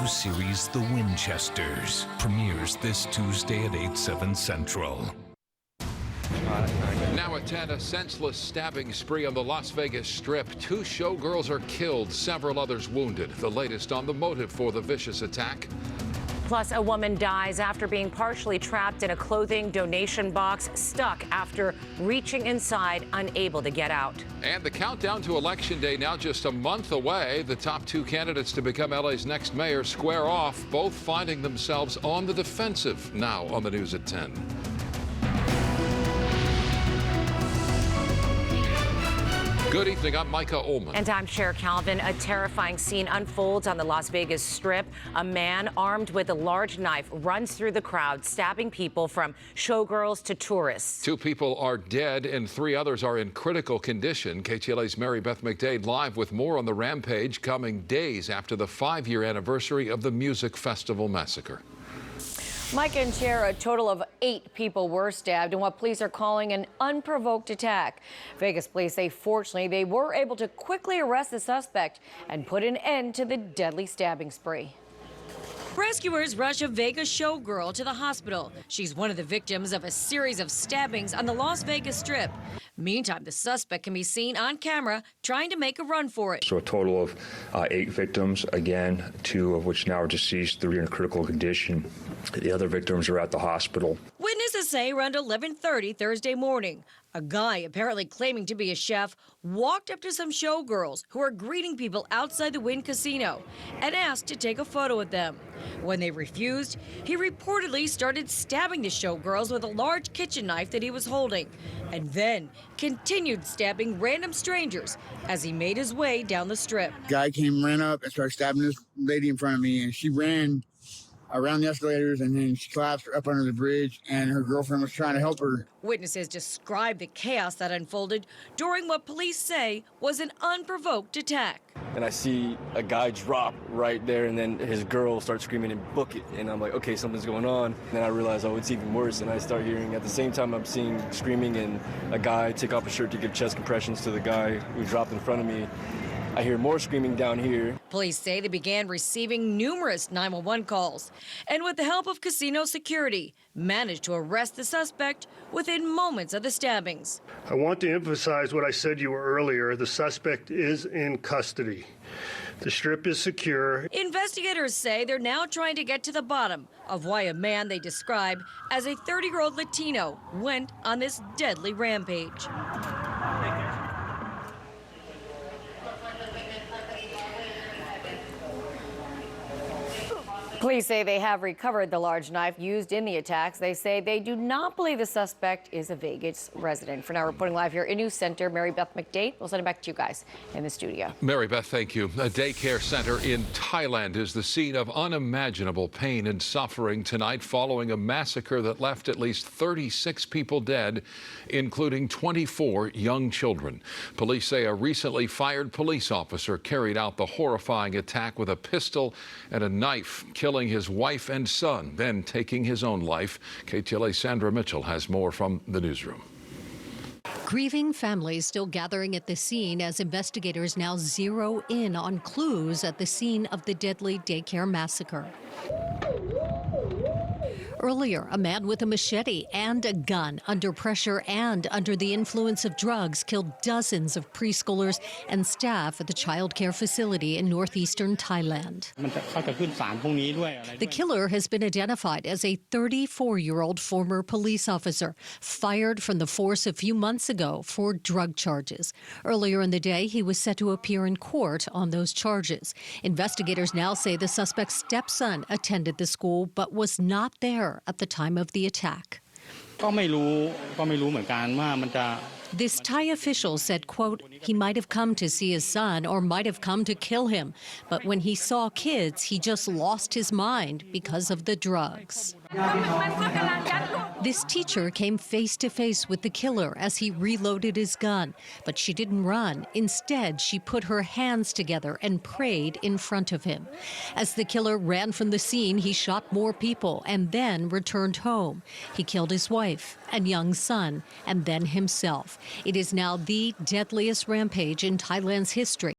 new series, The Winchesters, premieres this Tuesday at 8/7 Central. Now at 10, a senseless stabbing spree on the Las Vegas Strip. 2 showgirls are killed, several others wounded. The latest on the motive for the vicious attack. Plus, a woman dies after being partially trapped in a clothing donation box, stuck after reaching inside, unable to get out. And the countdown to Election Day now just a month away. The top 2 candidates to become LA's next mayor square off, both finding themselves on the defensive. Now on the news at 10. Good evening, I'm Micah Ullman. And I'm Cher Calvin. A terrifying scene unfolds on the Las Vegas Strip. A man armed with a large knife runs through the crowd, stabbing people from showgirls to tourists. 2 people are dead and 3 others are in critical condition. KTLA's Mary Beth McDade live with more on the rampage coming days after the 5-year anniversary of the Music Festival massacre. Mike and Cher, a total of 8 people were stabbed in what police are calling an unprovoked attack. Vegas police say fortunately they were able to quickly arrest the suspect and put an end to the deadly stabbing spree. Rescuers rush a Vegas showgirl to the hospital. She's one of the victims of a series of stabbings on the Las Vegas Strip. Meantime, the suspect can be seen on camera trying to make a run for it. So a total of 8 victims, again, 2 of which now are deceased, 3 in critical condition. The other victims are at the hospital. Witnesses say around 11:30 Thursday morning, a guy apparently claiming to be a chef walked up to some showgirls who were greeting people outside the Wynn Casino and asked to take a photo with them. When they refused, he reportedly started stabbing the showgirls with a large kitchen knife that he was holding, and then continued stabbing random strangers as he made his way down the Strip. Guy ran up and started stabbing this lady in front of me, and she ran around the escalators, and then she collapsed up under the bridge, and her girlfriend was trying to help her. Witnesses describe the chaos that unfolded during what police say was an unprovoked attack. And I see a guy drop right there, and then his girl starts screaming and book it. And I'm like, okay, something's going on. And then I realize, oh, it's even worse. And I start hearing, at the same time I'm seeing screaming and a guy take off his shirt to give chest compressions to the guy who dropped in front of me. I hear more screaming down here. Police say they began receiving numerous 911 calls, and with the help of casino security, managed to arrest the suspect within moments of the stabbings. I want to emphasize what I said to you earlier. The suspect is in custody. The Strip is secure. Investigators say they're now trying to get to the bottom of why a man they describe as a 30-year-old Latino went on this deadly rampage. Police say they have recovered the large knife used in the attacks. They say they do not believe the suspect is a Vegas resident. For now, reporting live here in News Center, Mary Beth McDade. We'll send it back to you guys in the studio. Mary Beth, thank you. A daycare center in Thailand is the scene of unimaginable pain and suffering tonight following a massacre that left at least 36 people dead, including 24 young children. Police say a recently fired police officer carried out the horrifying attack with a pistol and a knife, killing his wife and son, then taking his own life. KTLA's Sandra Mitchell has more from the newsroom. Grieving families still gathering at the scene as investigators now zero in on clues at the scene of the deadly daycare massacre. Earlier, a man with a machete and a gun under pressure and under the influence of drugs killed dozens of preschoolers and staff at the child care facility in northeastern Thailand. The killer has been identified as a 34-year-old former police officer, fired from the force a few months ago for drug charges. Earlier in the day, he was set to appear in court on those charges. Investigators now say the suspect's stepson attended the school but was not there at the time of the attack. This Thai official said, quote, he might have come to see his son or might have come to kill him, but when he saw kids, he just lost his mind because of the drugs. This teacher came face to face with the killer as he reloaded his gun, but she didn't run. Instead, she put her hands together and prayed in front of him. As the killer ran from the scene, he shot more people and then returned home. He killed his wife and young son and then himself. It is now the deadliest rampage in Thailand's history.